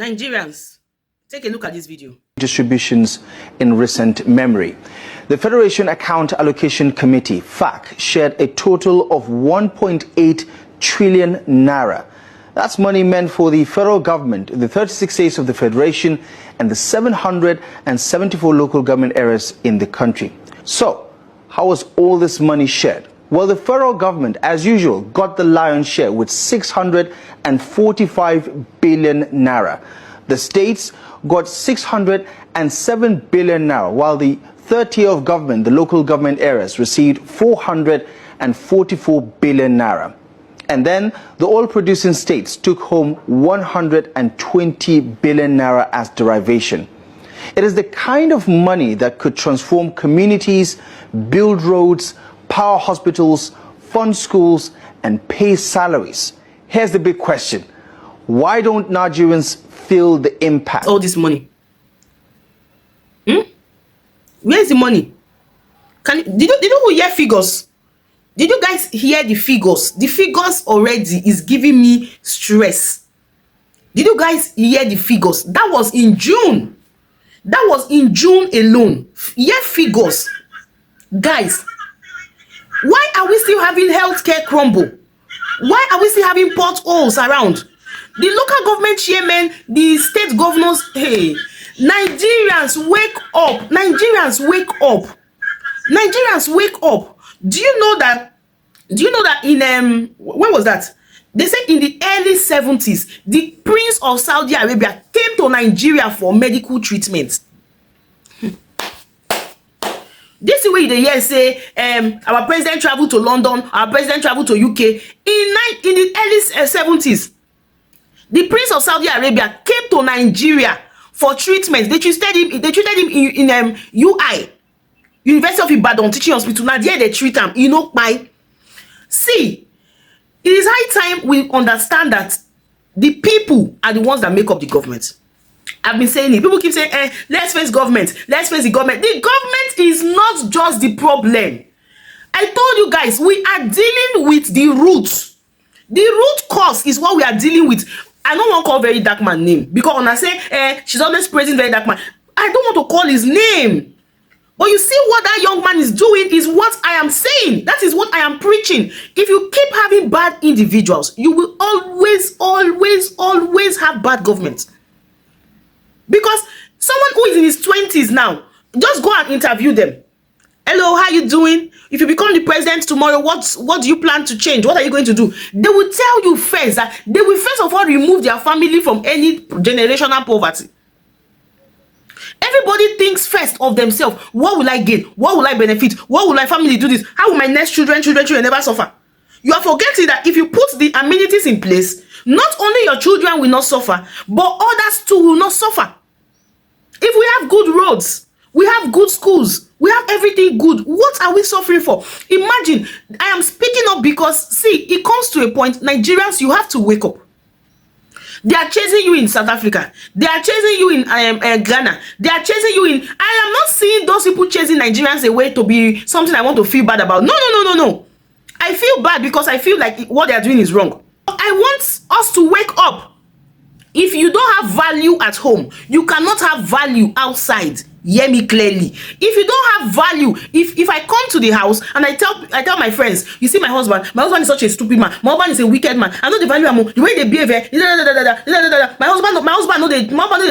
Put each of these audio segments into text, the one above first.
Nigerians, take a look at this video. Distributions in recent memory. The Federation Account Allocation Committee, FAC, shared a total of 1.8 trillion naira. That's money meant for the federal government, the 36 states of the Federation, and the 774 local government areas in the country. So, how was all this money shared? Well, the federal government, as usual, got the lion's share with 645 billion naira. The states got 607 billion naira, while the third tier of government, the local government areas, received 444 billion naira. And then the oil-producing states took home 120 billion naira as derivation. It is the kind of money that could transform communities, build roads, power hospitals, fund schools, and pay salaries. Here's the big question. Why don't Nigerians feel the impact? All this money. Where's the money? Did you hear figures? Did you guys hear the figures? The figures already is giving me stress. Did you guys hear the figures? That was in June. That was in June alone. Hear figures. Guys, why are we still having healthcare crumble? Why are we still having potholes around? The local government chairman, the state governors, hey, Nigerians wake up. Nigerians wake up. Nigerians wake up. Do you know that in when was that? They said in the early 70s, the Prince of Saudi Arabia came to Nigeria for medical treatment. This is where the year say our president traveled to London, our president traveled to UK. In the early 70s, the Prince of Saudi Arabia came to Nigeria for treatment. They treated him in UI, University of Ibadan Teaching Hospital. Now there they treat him. You know why? See, it is high time we understand that the people are the ones that make up the government. I've been saying it. People keep saying, let's face government. Let's face the government. The government is not just the problem. I told you guys, we are dealing with the root. The root cause is what we are dealing with. I don't want to call Verydarkblackman name. Because when I say, she's always praising Verydarkblackman, I don't want to call his name. But you see what that young man is doing is what I am saying. That is what I am preaching. If you keep having bad individuals, you will always have bad government. Because someone who is in his 20s now, just go and interview them. Hello, how you doing? If you become the president tomorrow, what do you plan to change? What are you going to do? They will tell you first that they will first of all remove their family from any generational poverty. Everybody thinks first of themselves. What will I gain? What will I benefit? What will my family do this? How will my next children never suffer? You are forgetting that if you put the amenities in place, not only your children will not suffer, but others too will not suffer. If we have good roads, we have good schools, we have everything good, what are we suffering for? Imagine, I am speaking up because, see, it comes to a point, Nigerians, you have to wake up. They are chasing you in South Africa. They are chasing you in Ghana. They are chasing you in... I am not seeing those people chasing Nigerians away to be something I want to feel bad about. No. I feel bad because I feel like what they are doing is wrong. I want us to wake up. If you don't have value at home, you cannot have value outside. Hear me clearly. If you don't have value, if I come to the house and I tell my friends, you see my husband is such a stupid man, my husband is a wicked man, I know the value the way they behave, my husband know they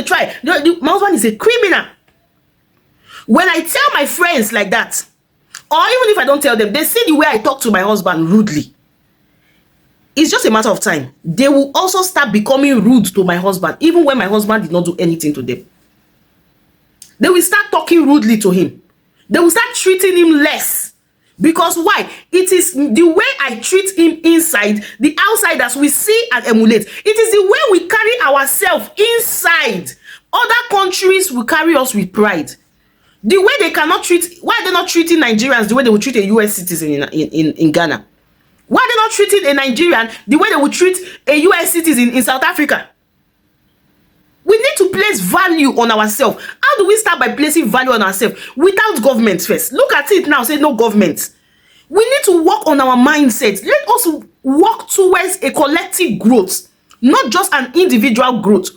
try, my husband is a criminal. When I tell my friends like that, or even if I don't tell them, they see the way I talk to my husband rudely. It's just a matter of time. They will also start becoming rude to my husband, even when my husband did not do anything to them. They will start talking rudely to him. They will start treating him less. Because why? It is the way I treat him inside, the outsiders we see and emulate. It is the way we carry ourselves inside. Other countries will carry us with pride. The way they cannot treat, why are they not treating Nigerians the way they would treat a US citizen in Ghana? Why are they not treating a Nigerian the way they would treat a US citizen in South Africa? We need to place value on ourselves. How do we start by placing value on ourselves? Without government first. Look at it now, say no government. We need to work on our mindset. Let us work towards a collective growth, not just an individual growth.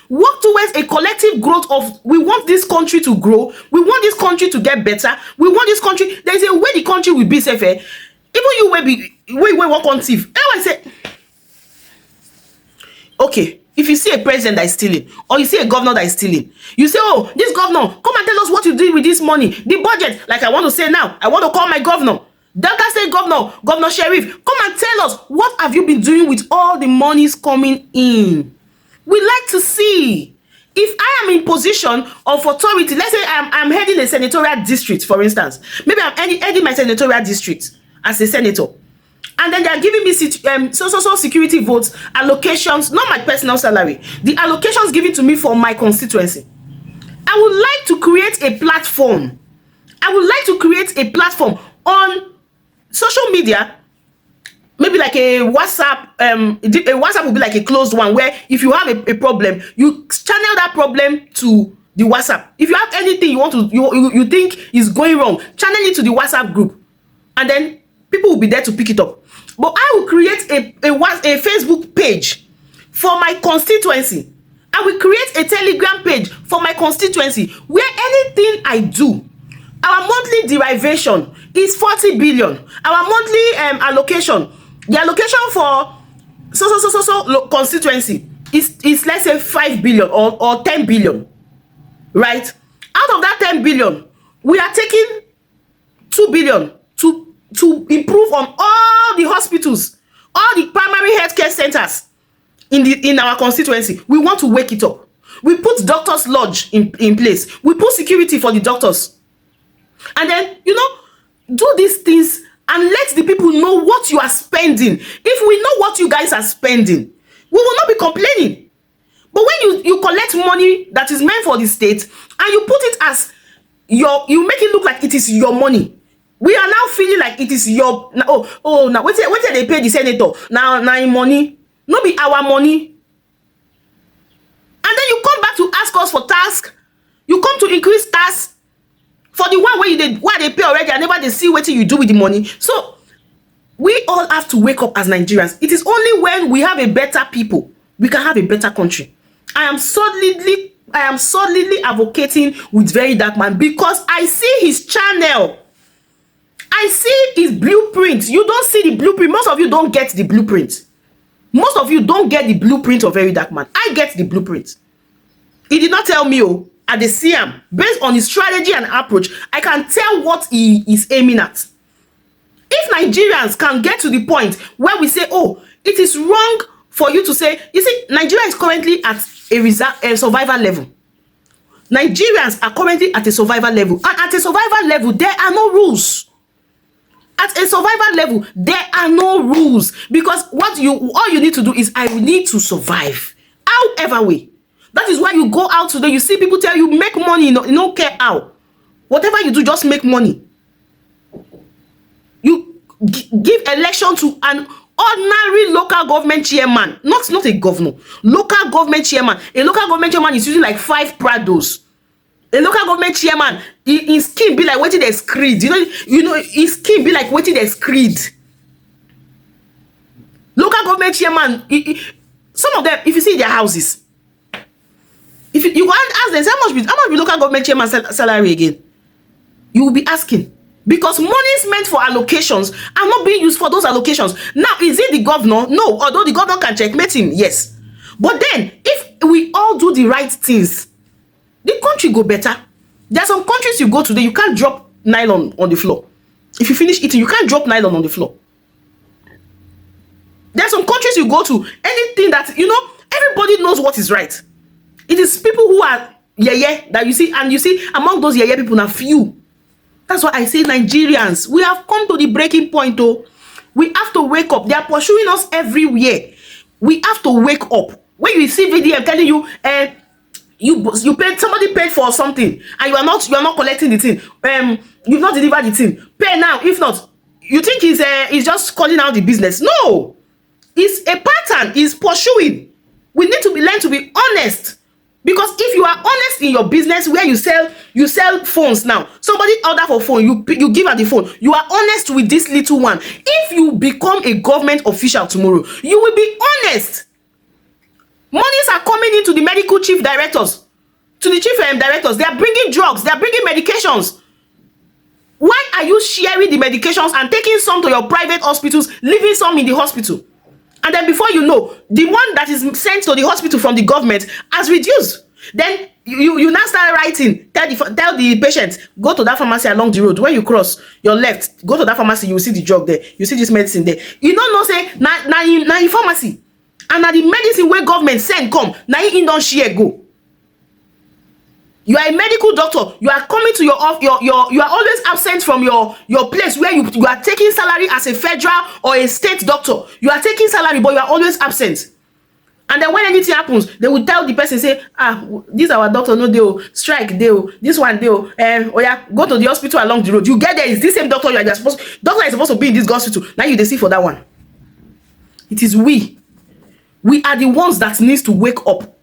Work towards a collective growth of, we want this country to grow, we want this country to get better, we want this country, there's a way the country will be safe. Even you will be, we work on thief. I say, okay, if you see a president that is stealing, or you see a governor that is stealing, you say, oh, this governor, come and tell us what you did with this money, the budget. Like I want to say now, I want to call my governor, Delta State Governor, Governor Sheriff, come and tell us, what have you been doing with all the monies coming in? We like to see. If I am in position of authority, let's say I'm heading a senatorial district, for instance. Maybe I'm heading my senatorial district as a senator. And then they are giving me social security votes, allocations, not my personal salary. The allocations given to me for my constituency. I would like to create a platform. I would like to create a platform on social media, maybe like a WhatsApp. A WhatsApp would be like a closed one, where if you have a problem, you channel that problem to the WhatsApp. If you have anything you want to, you think is going wrong, channel it to the WhatsApp group, and then people will be there to pick it up. But I will create a Facebook page for my constituency. I will create a Telegram page for my constituency, where anything I do, our monthly derivation is 40 billion. Our monthly allocation, the allocation for so constituency is let's say 5 billion or 10 billion, right? Out of that 10 billion, we are taking 2 billion to improve on all the hospitals, all the primary healthcare centers in our constituency. We want to wake it up. We put doctors' lodge in place. We put security for the doctors. And then, do these things and let the people know what you are spending. If we know what you guys are spending, we will not be complaining. But when you collect money that is meant for the state and you put it as you make it look like it is your money, we are now feeling like it is your now wait till they pay the senator now money, no be our money. And then you come back to ask us for tax. You come to increase tax for the one where they pay already, and never they see what you do with the money. So we all have to wake up as Nigerians. It is only when we have a better people we can have a better country. I am solidly advocating with Verydarkblackman, because I see his channel. I see his blueprint. You don't see the blueprint. Most of you don't get the blueprint. Most of you don't get the blueprint of Verydarkblackman. I get the blueprint. He did not tell me, at the CM, based on his strategy and approach, I can tell what he is aiming at. If Nigerians can get to the point where we say, it is wrong for you to say, you see, Nigeria is currently at a survival level. Nigerians are currently at a survival level. And at a survival level, there are no rules. At a survival level, there are no rules, because all you need to do is, I need to survive, however way. That is why you go out today, you see people tell you, make money, you don't care how. Whatever you do, just make money. You give election to an ordinary local government chairman, not a governor, local government chairman. A local government chairman is using like 5 Prados. A local government chairman, his skin be like waiting there's creed. You know, his skin be like waiting there's creed. Local government chairman, some of them, if you see their houses, if you want to ask them, how much be local government chairman salary again? You will be asking, because monies meant for allocations are not being used for those allocations. Now, is it the governor? No, although the governor can checkmate him, yes. But then, if we all do the right things, the country go better. There are some countries you go today, you can't drop nylon on the floor. If you finish eating, you can't drop nylon on the floor. There are some countries you go to, anything that, everybody knows what is right. It is people who are that you see, and you see among those people now few. That's why I say, Nigerians, we have come to the breaking point. We have to wake up. They are pursuing us everywhere. We have to wake up. When you see video, I'm telling you, you paid, somebody paid for something, and you are not collecting the thing. You've not delivered the thing. Pay now. If not, you think he's just calling out the business. No, it's a pattern. He's pursuing. We need to learn to be honest. Because if you are honest in your business, where you sell phones now, somebody order for phone, you give her the phone, you are honest with this little one. If you become a government official tomorrow, you will be honest. Monies are coming into the medical chief directors, to the chief directors. They are bringing drugs, they are bringing medications. Why are you sharing the medications and taking some to your private hospitals, leaving some in the hospital? And then before you know, the one that is sent to the hospital from the government has reduced. Then you now start writing, tell the patient, go to that pharmacy along the road. When you cross your left, go to that pharmacy, you will see the drug there, you see this medicine there. You don't know, say na in pharmacy, and na the medicine where government send come, na in don share go. You are a medical doctor, you are coming to you are always absent from your place where you are taking salary as a federal or a state doctor. You are taking salary, but you are always absent. And then when anything happens, they will tell the person, say, this our doctor, no deal, strike deal, this one deal, oh yeah, go to the hospital along the road. You get there, it's this same doctor doctor is supposed to be in this hospital. Now you dey see for that one. It is we are the ones that needs to wake up.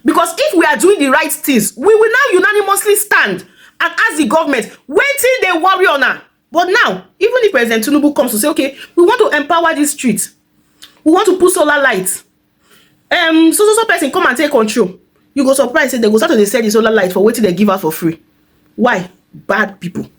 Because if we are doing the right things, we will now unanimously stand and ask the government, waiting they worry on her. But now, even if President Tinubu comes to say, okay, we want to empower these streets, we want to put solar lights, so person come and take control, you go surprise, say they go start to sell the solar light for waiting they give out for free. Why? Bad people.